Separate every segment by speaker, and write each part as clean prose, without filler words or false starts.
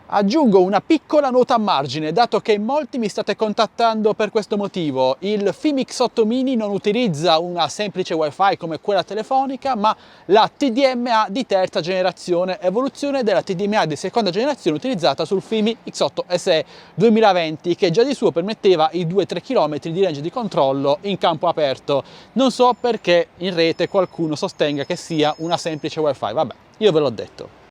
Speaker 1: Aggiungo una piccola nota a margine, dato che molti mi state contattando per questo motivo. Il FIMI X8 Mini non utilizza una semplice Wi-Fi come quella telefonica, ma la TDMA di terza generazione, evoluzione della TDMA di seconda generazione utilizzata sul FIMI X8 SE 2020, che già di suo permetteva i 2-3 km di range di controllo in campo aperto. Non so perché in rete qualcuno sostenga che sia una semplice Wi-Fi, vabbè, io ve l'ho detto.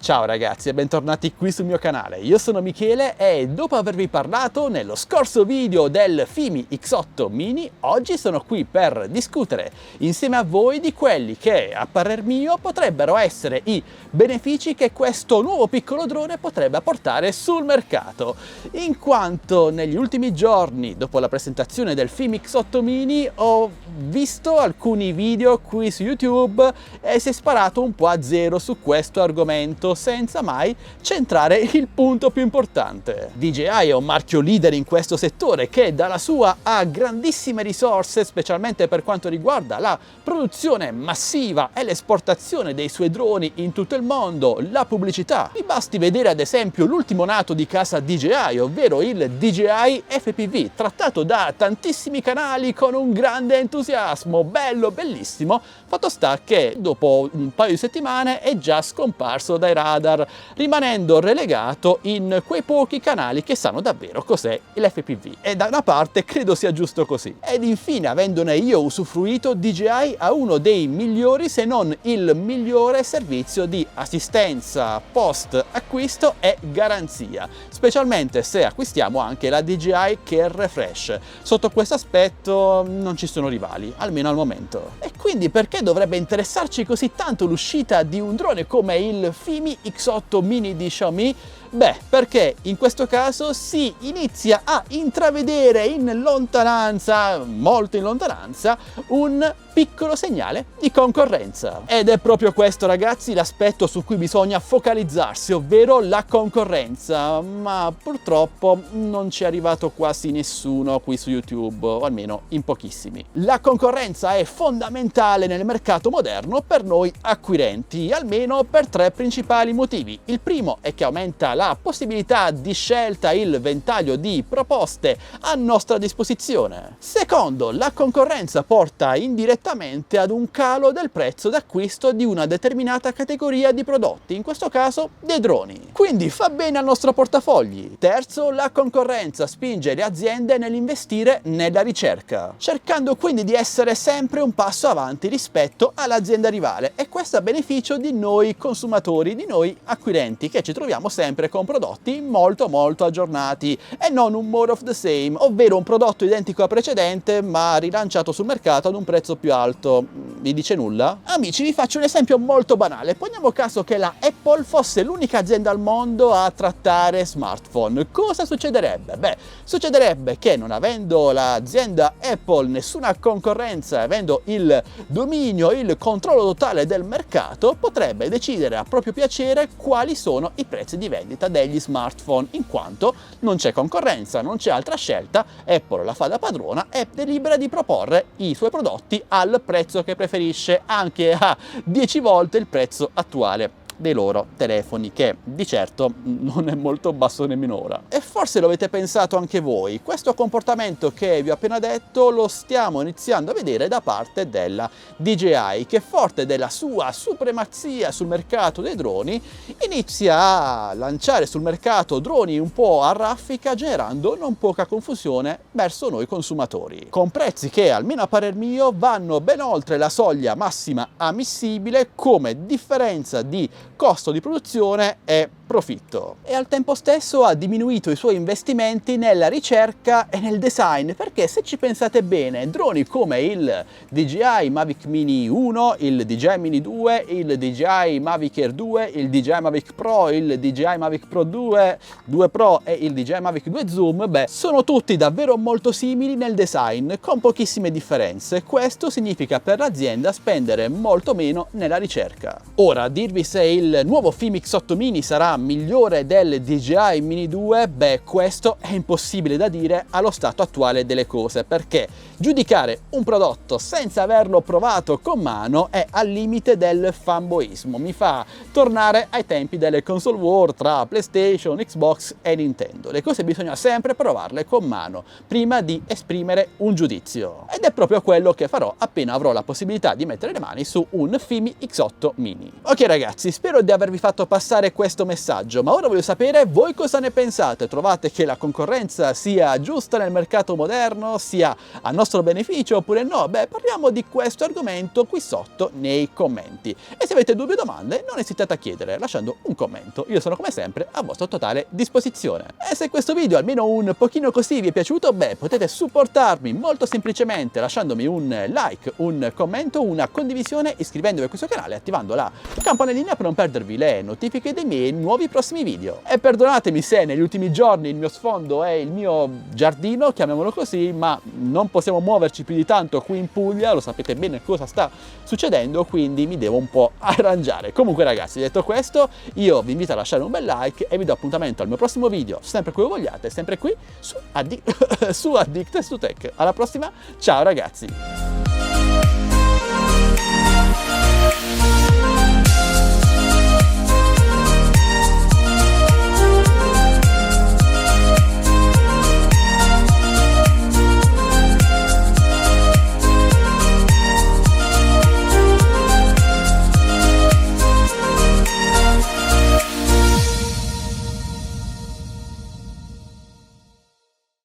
Speaker 1: Ciao ragazzi e bentornati qui sul mio canale, io sono Michele e dopo avervi parlato nello scorso video del FIMI X8 Mini, oggi sono qui per discutere insieme a voi di quelli che, a parer mio, potrebbero essere i benefici che questo nuovo piccolo drone potrebbe apportare sul mercato, in quanto negli ultimi giorni, dopo la presentazione del FIMI X8 Mini, ho visto alcuni video qui su YouTube e si è sparato un po' a zero su questo argomento, senza mai centrare il punto più importante. DJI è un marchio leader in questo settore che dalla sua ha grandissime risorse, specialmente per quanto riguarda la produzione massiva e l'esportazione dei suoi droni in tutto il mondo, la pubblicità. Vi basti vedere ad esempio l'ultimo nato di casa DJI, ovvero il DJI FPV, trattato da tantissimi canali con un grande entusiasmo, bello, bellissimo. Fatto sta che dopo un paio di settimane è già scomparso dai radar, rimanendo relegato in quei pochi canali che sanno davvero cos'è l'FPV. E da una parte credo sia giusto così. Ed infine, avendone io usufruito, DJI ha uno dei migliori, se non il migliore servizio di assistenza post acquisto e garanzia, specialmente se acquistiamo anche la DJI Care Refresh. Sotto questo aspetto non ci sono rivali, almeno al momento. E quindi perché dovrebbe interessarci così tanto l'uscita di un drone come il FIMI X8 Mini di Xiaomi? Beh, perché in questo caso si inizia a intravedere in lontananza, molto in lontananza, un piccolo segnale di concorrenza. Ed è proprio questo, ragazzi, l'aspetto su cui bisogna focalizzarsi, ovvero la concorrenza. Ma purtroppo non ci è arrivato quasi nessuno qui su YouTube, o almeno in pochissimi. La concorrenza è fondamentale nel mercato moderno per noi acquirenti, almeno per tre principali motivi. Il primo è che aumenta la possibilità di scelta, il ventaglio di proposte a nostra disposizione. Secondo, la concorrenza porta indirettamente ad un calo del prezzo d'acquisto di una determinata categoria di prodotti, in questo caso dei droni. Quindi fa bene al nostro portafogli. Terzo, la concorrenza spinge le aziende nell'investire nella ricerca, cercando quindi di essere sempre un passo avanti rispetto all'azienda rivale, e questo a beneficio di noi consumatori, di noi acquirenti, che ci troviamo sempre con prodotti molto aggiornati e non un more of the same, ovvero un prodotto identico al precedente ma rilanciato sul mercato ad un prezzo più alto. Vi dice nulla? Amici, vi faccio un esempio molto banale. Poniamo caso che la Apple fosse l'unica azienda al mondo a trattare smartphone. Cosa succederebbe? Beh, succederebbe che, non avendo l'azienda Apple nessuna concorrenza, avendo il dominio, il controllo totale del mercato, potrebbe decidere a proprio piacere quali sono i prezzi di vendita degli smartphone, in quanto non c'è concorrenza, non c'è altra scelta. Apple la fa da padrona e è libera di proporre i suoi prodotti al prezzo che preferisce, anche a 10 volte il prezzo attuale dei loro telefoni, che di certo non è molto basso nemmeno ora. E forse lo avete pensato anche voi, questo comportamento che vi ho appena detto lo stiamo iniziando a vedere da parte della DJI, che, forte della sua supremazia sul mercato dei droni, inizia a lanciare sul mercato droni un po' a raffica, generando non poca confusione verso noi consumatori, con prezzi che, almeno a parer mio, vanno ben oltre la soglia massima ammissibile come differenza di costo di produzione e profitto. E al tempo stesso ha diminuito i suoi investimenti nella ricerca e nel design, perché se ci pensate bene, droni come il DJI Mavic Mini 1, il DJI Mini 2, il DJI Mavic Air 2, il DJI Mavic Pro, il DJI Mavic Pro 2, 2 Pro e il DJI Mavic 2 Zoom, beh, sono tutti davvero molto simili nel design, con pochissime differenze. Questo significa per l'azienda spendere molto meno nella ricerca. Ora, dirvi se il nuovo FIMI X8 Mini sarà migliore del DJI Mini 2, beh, questo è impossibile da dire allo stato attuale delle cose, perché giudicare un prodotto senza averlo provato con mano è al limite del fanboismo. Mi fa tornare ai tempi delle console war tra PlayStation, Xbox e Nintendo. Le cose bisogna sempre provarle con mano prima di esprimere un giudizio. Ed è proprio quello che farò appena avrò la possibilità di mettere le mani su un Fimi X8 Mini. Ok ragazzi, spero di avervi fatto passare questo messaggio, ma ora voglio sapere voi cosa ne pensate. Trovate che la concorrenza sia giusta nel mercato moderno, sia a nostro beneficio oppure no? Beh, parliamo di questo argomento qui sotto nei commenti. E se avete dubbi o domande, non esitate a chiedere lasciando un commento. Io sono come sempre a vostra totale disposizione. E se questo video almeno un pochino così vi è piaciuto, beh, potete supportarmi molto semplicemente lasciandomi un like, un commento, una condivisione, iscrivendovi a questo canale e attivando la campanellina per non perdervi le notifiche dei miei nuovi prossimi video. E perdonatemi se negli ultimi giorni il mio sfondo è il mio giardino, chiamiamolo così, ma non possiamo muoverci più di tanto qui in Puglia, lo sapete bene cosa sta succedendo, quindi mi devo un po' arrangiare. Comunque ragazzi, detto questo, io vi invito a lasciare un bel like e vi do appuntamento al mio prossimo video, sempre qui vogliate, sempre qui su Addicted to Tech. Alla prossima, ciao ragazzi!